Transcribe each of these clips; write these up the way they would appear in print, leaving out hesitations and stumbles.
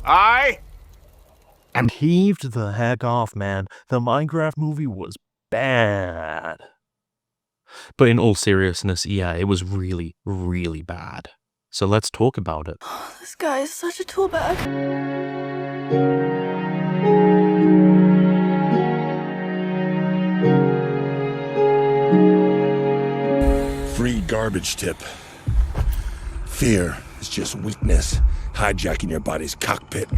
Aye? And heaved the heck off, man. The Minecraft movie was bad. But in all seriousness, yeah, it was really, really bad. So let's talk about it. This guy is such a tool bag. Free garbage tip. Fear is just weakness, hijacking your body's cockpit.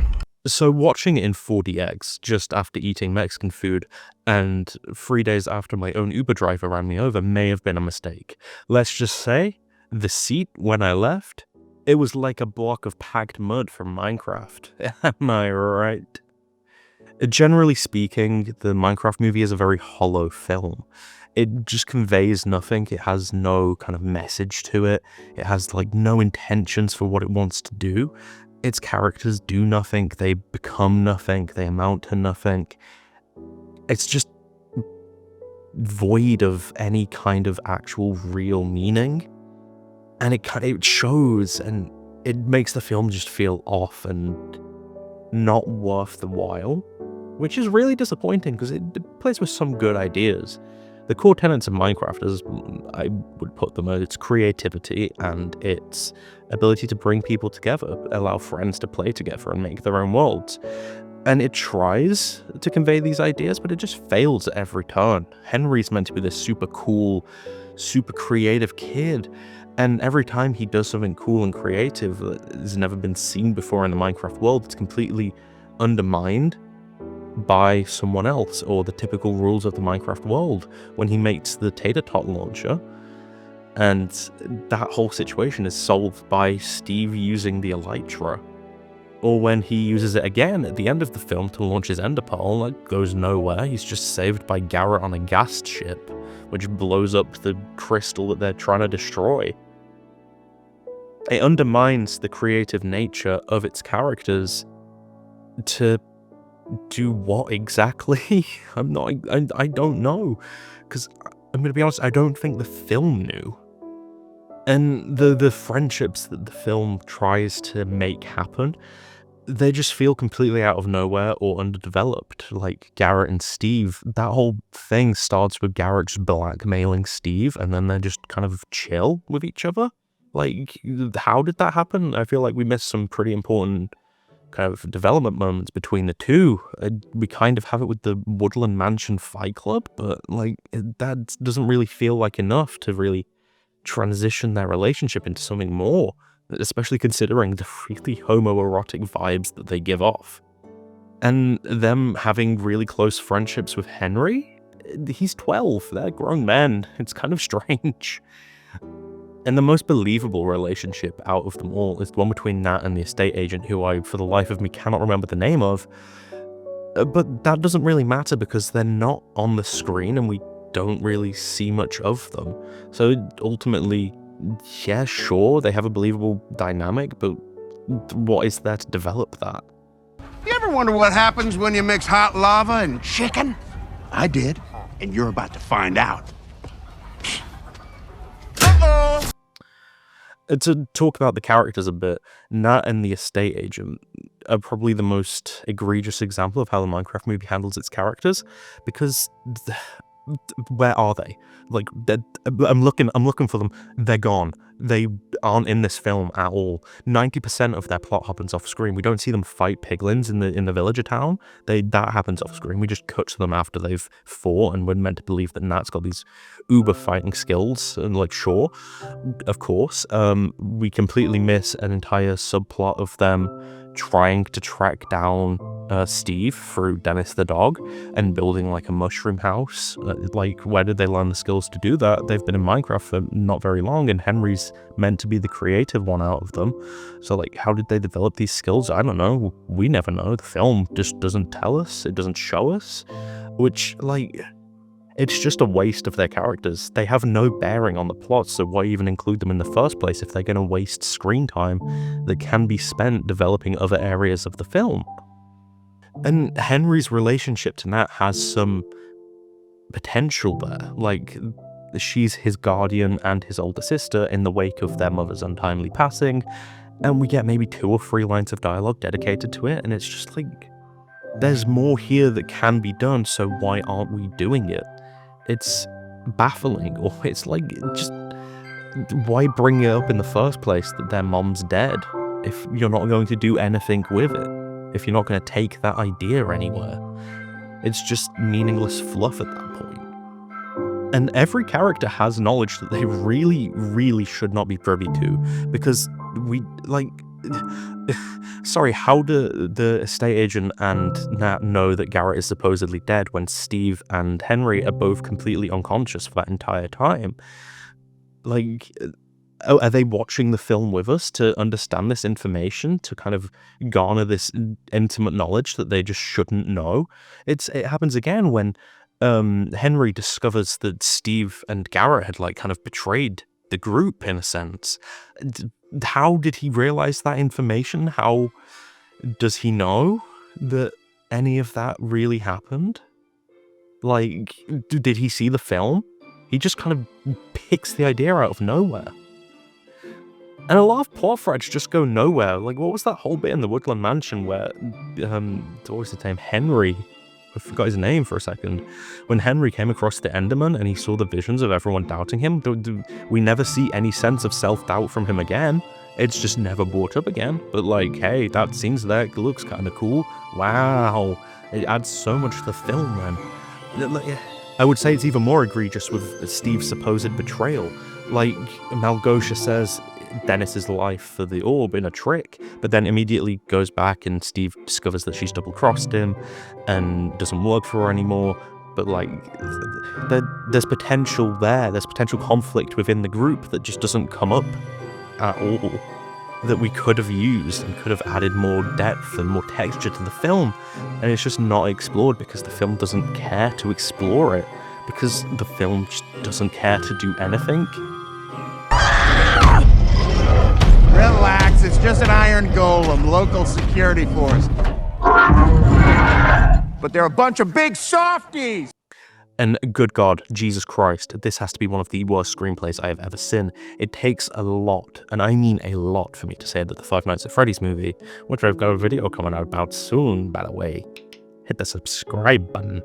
So watching it in 4DX just after eating Mexican food and 3 days after my own Uber driver ran me over may have been a mistake. Let's just say, the seat when I left, it was like a block of packed mud from Minecraft. Am I right? Generally speaking, the Minecraft movie is a very hollow film. It just conveys nothing. It has no kind of message to it. It has like no intentions for what it wants to do. Its characters do nothing. They become nothing. They amount to nothing. It's just void of any kind of actual real meaning. And it shows, and it makes the film just feel off and not worth the while, which is really disappointing because it plays with some good ideas. The core tenets of Minecraft, as I would put them, are its creativity and its ability to bring people together, allow friends to play together and make their own worlds. And it tries to convey these ideas, but it just fails at every turn. Henry's meant to be this super cool, super creative kid, and every time he does something cool and creative that has never been seen before in the Minecraft world, it's completely undermined by someone else, or the typical rules of the Minecraft world. When he makes the tater tot launcher, and that whole situation is solved by Steve using the elytra, or when he uses it again at the end of the film to launch his ender pearl, that goes nowhere. He's just saved by Garrett on a gas ship, which blows up the crystal that they're trying to destroy. It undermines the creative nature of its characters to do what exactly? I don't know, because I'm going to be honest, I don't think the film knew. And the friendships that the film tries to make happen, they just feel completely out of nowhere or underdeveloped. Like Garrett and Steve, that whole thing starts with Garrett just blackmailing Steve, and then they're just kind of chill with each other. Like, how did that happen? I feel like we missed some pretty important kind of development moments between the two. We kind of have it with the Woodland Mansion Fight Club, but like that doesn't really feel like enough to really transition their relationship into something more, especially considering the really homoerotic vibes that they give off. And them having really close friendships with Henry, he's 12, they're grown men, it's kind of strange. And the most believable relationship out of them all is the one between Nat and the estate agent, who I, for the life of me, cannot remember the name of. But that doesn't really matter because they're not on the screen and we don't really see much of them. So ultimately, yeah, sure, they have a believable dynamic, but what is there to develop that? You ever wonder what happens when you mix hot lava and chicken? I did, and you're about to find out. Uh-oh! To talk about the characters a bit, Nat and the estate agent are probably the most egregious example of how the Minecraft movie handles its characters, because where are they? Like, I'm looking for them. They're gone. They aren't in this film at all. 90% of their plot happens off screen. We don't see them fight piglins in the villager town. That happens off screen. We just cut to them after they've fought, and we're meant to believe that Nat's got these uber fighting skills, and like, sure, of course. We completely miss an entire subplot of them trying to track down Steve through Dennis the dog and building like a mushroom house. Like, where did they learn the skills to do that? They've been in Minecraft for not very long, and Henry's meant to be the creative one out of them. So like, how did they develop these skills? I don't know. We never know. The film just doesn't tell us. It doesn't show us, which, like, it's just a waste of their characters. They have no bearing on the plot, so why even include them in the first place if they're going to waste screen time that can be spent developing other areas of the film? And Henry's relationship to Nat has some potential there. Like, she's his guardian and his older sister in the wake of their mother's untimely passing, and we get maybe 2 or 3 lines of dialogue dedicated to it, and it's just like, there's more here that can be done, so why aren't we doing it? It's baffling, or it's like, just why bring it up in the first place that their mom's dead if you're not going to do anything with it, if you're not going to take that idea anywhere? It's just meaningless fluff at that point. And every character has knowledge that they really, really should not be privy to, because we, like, sorry, how do the estate agent and Nat know that Garrett is supposedly dead when Steve and Henry are both completely unconscious for that entire time? Like, are they watching the film with us to understand this information, to kind of garner this intimate knowledge that they just shouldn't know? It happens again when Henry discovers that Steve and Garrett had, like, kind of betrayed the group in a sense. How did he realize that information? How does he know that any of that really happened? Like, did he see the film? He just kind of picks the idea out of nowhere. And a lot of plot threads just go nowhere. Like, what was that whole bit in the Woodland Mansion where, what was his name? Henry. I forgot his name for a second. When Henry came across the Enderman and he saw the visions of everyone doubting him, we never see any sense of self-doubt from him again. It's just never brought up again. But like, hey, that scene's there, it looks kind of cool. Wow. It adds so much to the film, then. I would say it's even more egregious with Steve's supposed betrayal. Like, Malgosha says Dennis's life for the orb in a trick, but then immediately goes back and Steve discovers that she's double-crossed him and doesn't work for her anymore. But like, there's potential there, there's potential conflict within the group that just doesn't come up at all, that we could have used and could have added more depth and more texture to the film, and it's just not explored because the film doesn't care to explore it, because the film just doesn't care to do anything. Relax, it's just an iron golem, local security force. But they're a bunch of big softies! And good God, Jesus Christ, this has to be one of the worst screenplays I have ever seen. It takes a lot, and I mean a lot, for me to say that the Five Nights at Freddy's movie, which I've got a video coming out about soon, by the way, hit the subscribe button.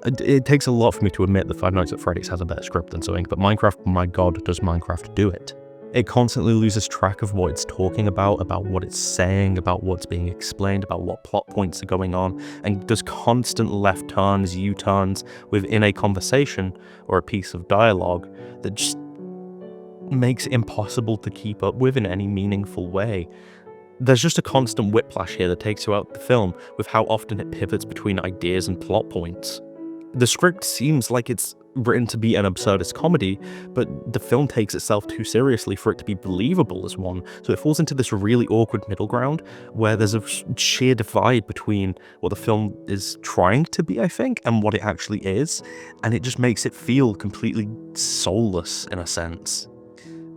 It takes a lot for me to admit that Five Nights at Freddy's has a better script than something, but Minecraft, my God, does Minecraft do it. It constantly loses track of what it's talking about what it's saying, about what's being explained, about what plot points are going on, and does constant left turns, U-turns within a conversation or a piece of dialogue that just makes it impossible to keep up with in any meaningful way. There's just a constant whiplash here that takes you out the film with how often it pivots between ideas and plot points. The script seems like it's written to be an absurdist comedy, but the film takes itself too seriously for it to be believable as one, so it falls into this really awkward middle ground where there's a sheer divide between what the film is trying to be, I think, and what it actually is, and it just makes it feel completely soulless in a sense.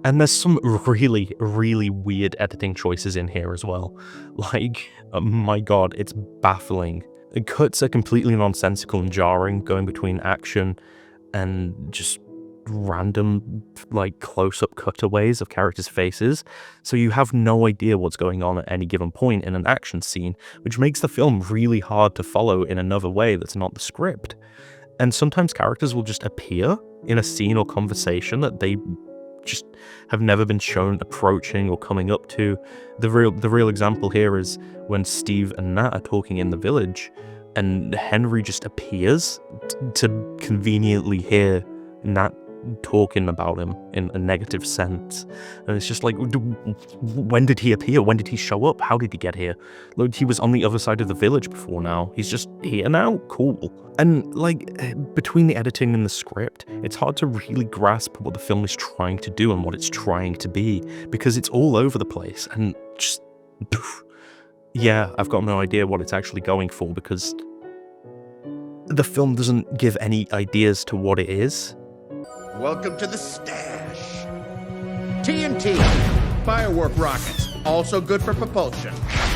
And there's some really, really weird editing choices in here as well. Like, oh my God, it's baffling. The cuts are completely nonsensical and jarring, going between action and just random, like, close-up cutaways of characters' faces, so you have no idea what's going on at any given point in an action scene, which makes the film really hard to follow in another way that's not the script. And sometimes characters will just appear in a scene or conversation that they just have never been shown approaching or coming up to. The real example here is when Steve and Nat are talking in the village, and Henry just appears to conveniently hear Nat talking about him in a negative sense. And it's just like, when did he appear? When did he show up? How did he get here? Look, he was on the other side of the village before now. He's just here now? Cool. And like, between the editing and the script, it's hard to really grasp what the film is trying to do and what it's trying to be, because it's all over the place and just... yeah, I've got no idea what it's actually going for, because the film doesn't give any ideas to what it is. Welcome to the stash. TNT, firework rockets, also good for propulsion.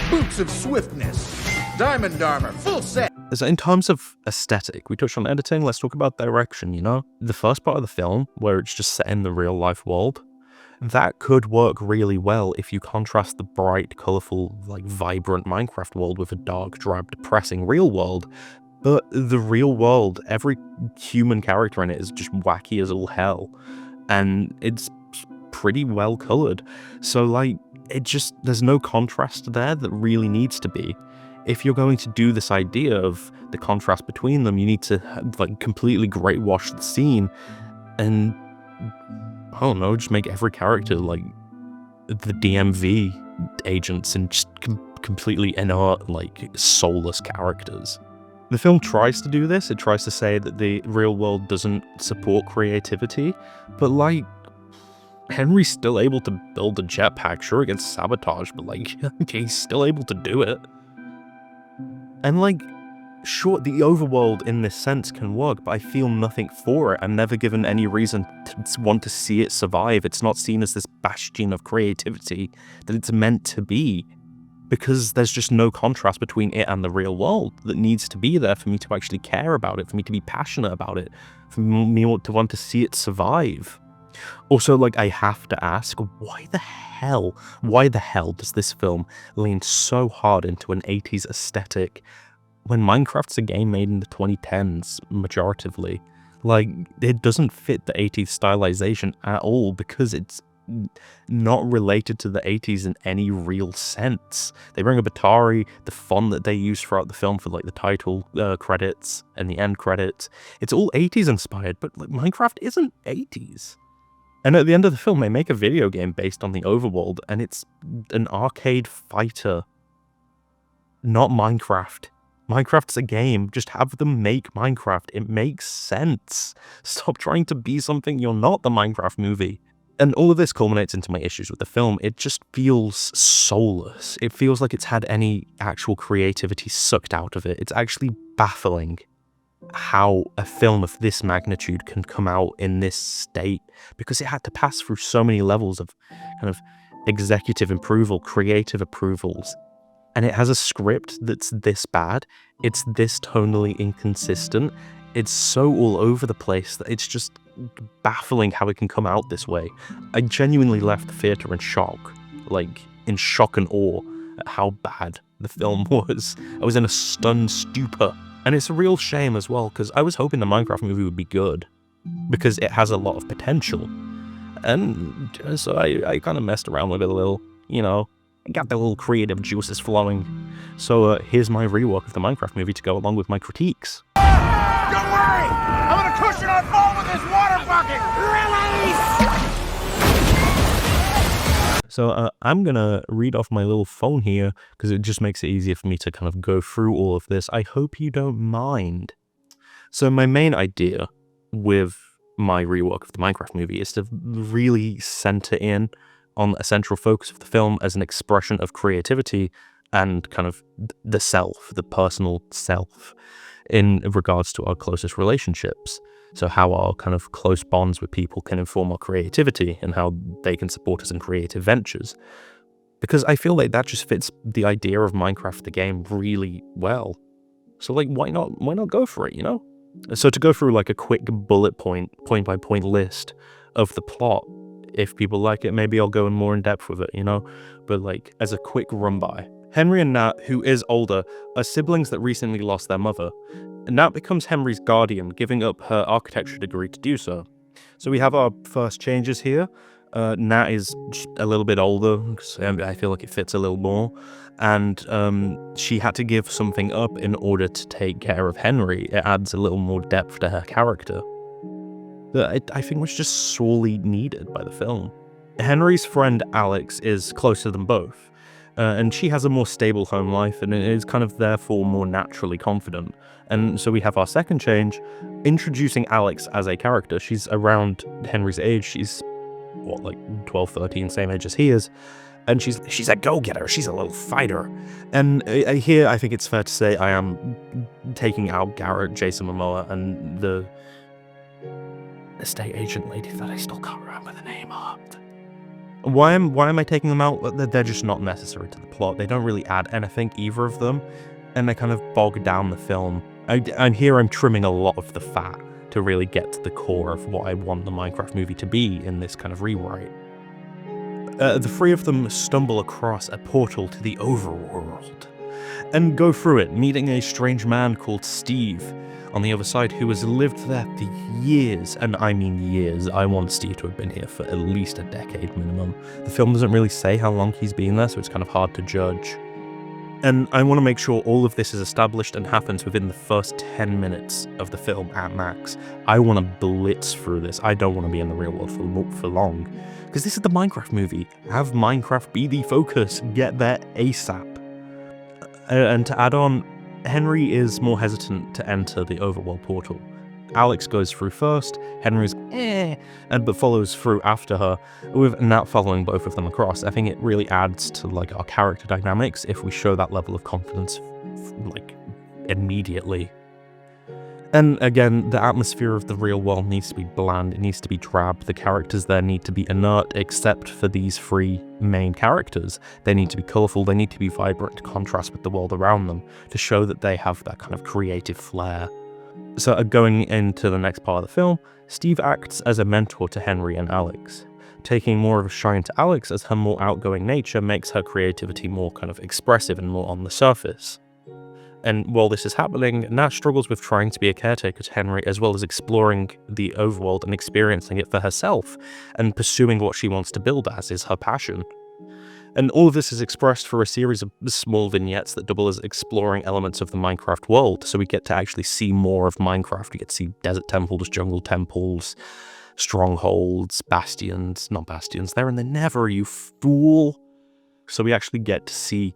Boots of swiftness, diamond armor, full set. So in terms of aesthetic, we touched on editing, let's talk about direction, you know? The first part of the film, where it's just set in the real life world, That could work really well if you contrast the bright, colorful, like vibrant Minecraft world with a dark, drab, depressing real world. But the real world, every human character in it is just wacky as all hell, and it's pretty well colored. So like, there's no contrast there that really needs to be. If you're going to do this idea of the contrast between them, you need to like completely greatwash the scene and, I don't know, just make every character like the DMV agents and just completely inert, like soulless characters. The film tries to do this. It tries to say that the real world doesn't support creativity, but like, Henry's still able to build a jetpack. Sure, it gets sabotaged, but like, he's still able to do it. And like, sure, the overworld in this sense can work, but I feel nothing for it. I'm never given any reason to want to see it survive. It's not seen as this bastion of creativity that it's meant to be, because there's just no contrast between it and the real world that needs to be there for me to actually care about it, for me to be passionate about it, for me to want to see it survive. Also, like, I have to ask, why the hell does this film lean so hard into an 80s aesthetic when Minecraft's a game made in the 2010s, majoritively? Like, it doesn't fit the 80s stylization at all, because it's not related to the 80s in any real sense. They bring up Atari, the font that they use throughout the film for like the title credits and the end credits. It's all 80s inspired, but like, Minecraft isn't 80s. And at the end of the film, they make a video game based on the overworld, and it's an arcade fighter, not Minecraft. Minecraft's a game. Just have them make Minecraft. It makes sense. Stop trying to be something you're not, the Minecraft movie. And all of this culminates into my issues with the film. It just feels soulless. It feels like it's had any actual creativity sucked out of it. It's actually baffling how a film of this magnitude can come out in this state, because it had to pass through so many levels of kind of executive approval, creative approvals. And it has a script that's this bad. It's this tonally inconsistent. It's so all over the place that it's just baffling how it can come out this way. I genuinely left the theater in shock, like in shock and awe at how bad the film was. I was in a stunned stupor. And it's a real shame as well, because I was hoping the Minecraft movie would be good, because it has a lot of potential. And so I kind of messed around with it a little, you know, got the little creative juices flowing. So here's my rework of the Minecraft movie to go along with my critiques. Don't worry! I'm gonna cushion our fall with this water bucket! Release! So I'm gonna read off my little phone here, because it just makes it easier for me to kind of go through all of this. I hope you don't mind. So my main idea with my rework of the Minecraft movie is to really center in on a central focus of the film as an expression of creativity and kind of the self, the personal self, in regards to our closest relationships. So how our kind of close bonds with people can inform our creativity and how they can support us in creative ventures. Because I feel like that just fits the idea of Minecraft the game really well. So like, why not go for it, you know? So to go through like a quick bullet point by point list of the plot, if people like it, maybe I'll go in more in depth with it, you know? But like, as a quick run by. Henry and Nat, who is older, are siblings that recently lost their mother. Nat becomes Henry's guardian, giving up her architecture degree to do so. So we have our first changes here. Nat is just a little bit older, so I feel like it fits a little more. And she had to give something up in order to take care of Henry. It adds a little more depth to her character that I think was just sorely needed by the film. Henry's friend Alex is closer than both. And she has a more stable home life and is kind of therefore more naturally confident. And so we have our second change, introducing Alex as a character. She's around Henry's age. She's, what, like 12, 13, same age as he is. And she's a go-getter. She's a little fighter. And here, I think it's fair to say I am taking out Garrett, Jason Momoa, and the estate agent lady that I still can't remember the name of. Why am I taking them out? They're just not necessary to the plot. They don't really add anything, either of them, and they kind of bog down the film. And here I'm trimming a lot of the fat to really get to the core of what I want the Minecraft movie to be in this kind of rewrite. The three of them stumble across a portal to the overworld and go through it, meeting a strange man called Steve on the other side who has lived there for years, and I mean years. I want Steve to have been here for at least a decade minimum. The film doesn't really say how long he's been there, so it's kind of hard to judge. And I want to make sure all of this is established and happens within the first 10 minutes of the film at max. I want to blitz through this. I don't want to be in the real world for long. Because this is the Minecraft movie. Have Minecraft be the focus. Get there ASAP. And to add on, Henry is more hesitant to enter the overworld portal. Alex goes through first, Henry's but follows through after her, with Nat following both of them across. I think it really adds to like our character dynamics if we show that level of confidence like immediately. And again, the atmosphere of the real world needs to be bland, it needs to be drab, the characters there need to be inert except for these three main characters. They need to be colourful, they need to be vibrant to contrast with the world around them, to show that they have that kind of creative flair. So going into the next part of the film, Steve acts as a mentor to Henry and Alex. Taking more of a shine to Alex as her more outgoing nature makes her creativity more kind of expressive and more on the surface. And while this is happening, Nat struggles with trying to be a caretaker to Henry, as well as exploring the overworld and experiencing it for herself, and pursuing what she wants to build as is her passion. And all of this is expressed through a series of small vignettes that double as exploring elements of the Minecraft world, so we get to actually see more of Minecraft. We get to see desert temples, jungle temples, strongholds, bastions, not bastions, they're in the Nether, you fool! So we actually get to see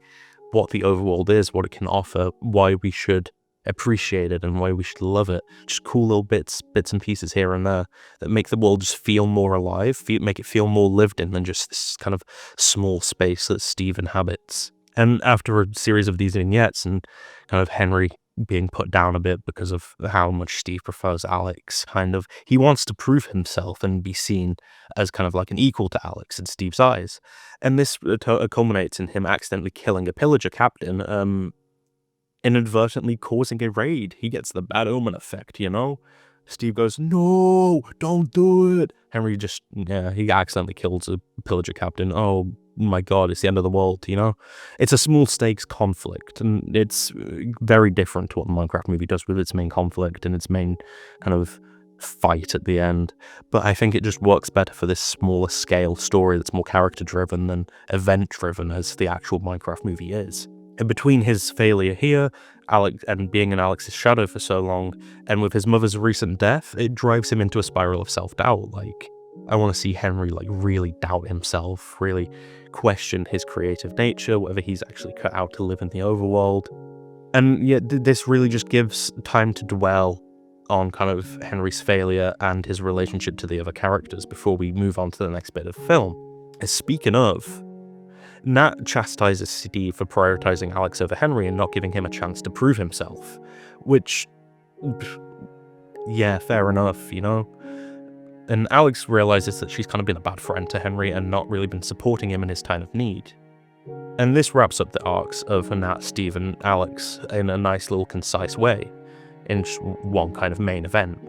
what the overworld is, what it can offer, why we should appreciate it and why we should love it. Just cool little bits and pieces here and there that make the world just feel more alive, make it feel more lived in than just this kind of small space that Steve inhabits. And after a series of these vignettes and kind of Henry being put down a bit because of how much Steve prefers Alex, he wants to prove himself and be seen as kind of like an equal to Alex in Steve's eyes. And this culminates in him accidentally killing a pillager captain, inadvertently causing a raid. He gets the bad omen effect, you know? Steve goes, "No, don't do it." Henry he accidentally kills a pillager captain. Oh my god, it's the end of the world, you know? It's a small stakes conflict, and it's very different to what the Minecraft movie does with its main conflict and its main kind of fight at the end. But I think it just works better for this smaller scale story that's more character driven than event driven as the actual Minecraft movie is. And between his failure here, Alex, and being in Alex's shadow for so long, and with his mother's recent death, it drives him into a spiral of self-doubt. Like, I want to see Henry really doubt himself, really question his creative nature, whether he's actually cut out to live in the overworld. And yet this really just gives time to dwell on kind of Henry's failure and his relationship to the other characters before we move on to the next bit of film. Speaking of, Nat chastises Steve for prioritizing Alex over Henry and not giving him a chance to prove himself, which, yeah, fair enough, you know? And Alex realizes that she's kind of been a bad friend to Henry and not really been supporting him in his time of need. And this wraps up the arcs of Nat, Steve, and Alex in a nice little concise way, in one kind of main event.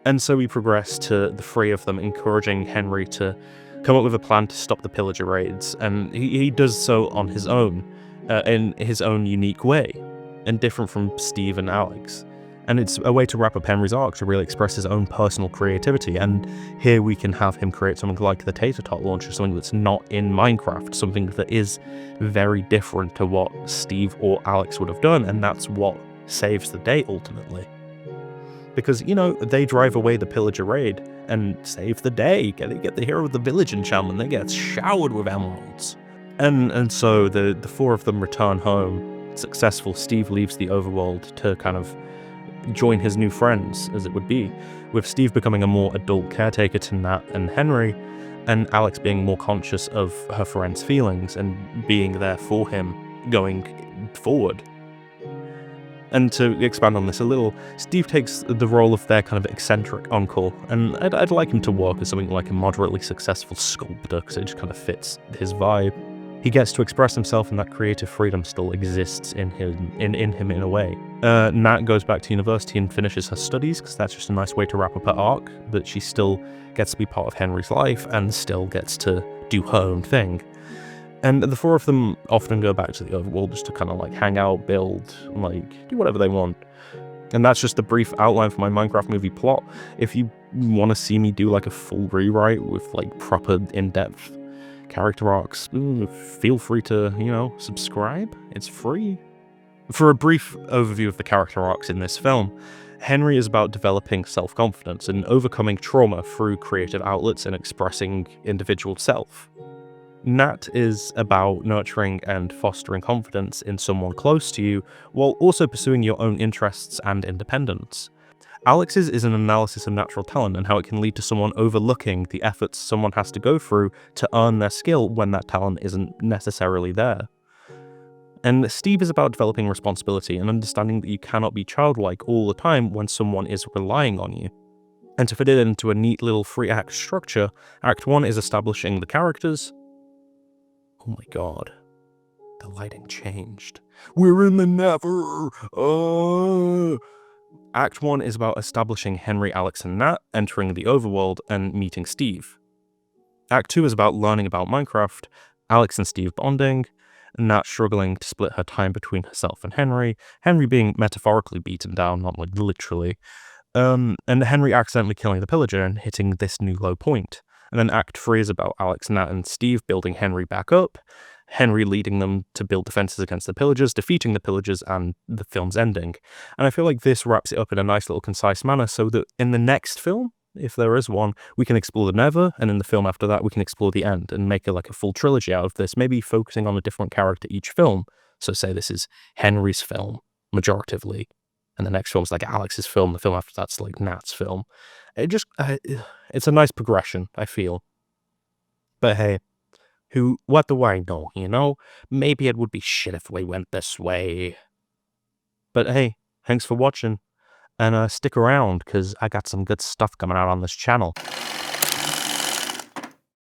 And so we progress to the three of them encouraging Henry to come up with a plan to stop the pillager raids, and he does so on his own, in his own unique way, and different from Steve and Alex. And it's a way to wrap up Henry's arc, to really express his own personal creativity, and here we can have him create something like the Tater Tot launcher, something that's not in Minecraft, something that is very different to what Steve or Alex would have done, and that's what saves the day ultimately. Because, you know, they drive away the pillager raid and save the day. Get the hero of the village enchantment. They get showered with emeralds. And so the four of them return home successful. Steve leaves the overworld to kind of join his new friends, as it would be, with Steve becoming a more adult caretaker to Nat and Henry, and Alex being more conscious of her friend's feelings and being there for him going forward. And to expand on this a little, Steve takes the role of their kind of eccentric uncle, and I'd like him to work as something like a moderately successful sculptor, because it just kind of fits his vibe. He gets to express himself, and that creative freedom still exists in him in a way. Nat goes back to university and finishes her studies, because that's just a nice way to wrap up her arc, but she still gets to be part of Henry's life and still gets to do her own thing. And the four of them often go back to the overworld just to kind of like hang out, build, like do whatever they want. And that's just a brief outline for my Minecraft movie plot. If you want to see me do like a full rewrite with like proper in-depth character arcs, feel free to, subscribe. It's free. For a brief overview of the character arcs in this film, Henry is about developing self-confidence and overcoming trauma through creative outlets and expressing individual self. Nat is about nurturing and fostering confidence in someone close to you, while also pursuing your own interests and independence. Alex's is an analysis of natural talent and how it can lead to someone overlooking the efforts someone has to go through to earn their skill when that talent isn't necessarily there. And Steve is about developing responsibility and understanding that you cannot be childlike all the time when someone is relying on you. And to fit it into a neat little 3-act structure, Act 1 is establishing the characters. Oh my god. The lighting changed. We're in the Nether! Act 1 is about establishing Henry, Alex, and Nat, entering the overworld, and meeting Steve. Act 2 is about learning about Minecraft, Alex and Steve bonding, Nat struggling to split her time between herself and Henry being metaphorically beaten down, not like literally, and Henry accidentally killing the pillager and hitting this new low point. And then Act 3 is about Alex, Nat, and Steve building Henry back up, Henry leading them to build defenses against the pillagers, defeating the pillagers, and the film's ending. And I feel like this wraps it up in a nice little concise manner so that in the next film, if there is one, we can explore the Nether, and in the film after that we can explore the end and make a full trilogy out of this, maybe focusing on a different character each film. So say this is Henry's film, majoritively, and the next film's like Alex's film, the film after that's like Nat's film. It's a nice progression, I feel. But hey, what do I know, Maybe it would be shit if we went this way. But hey, thanks for watching, and stick around, because I got some good stuff coming out on this channel.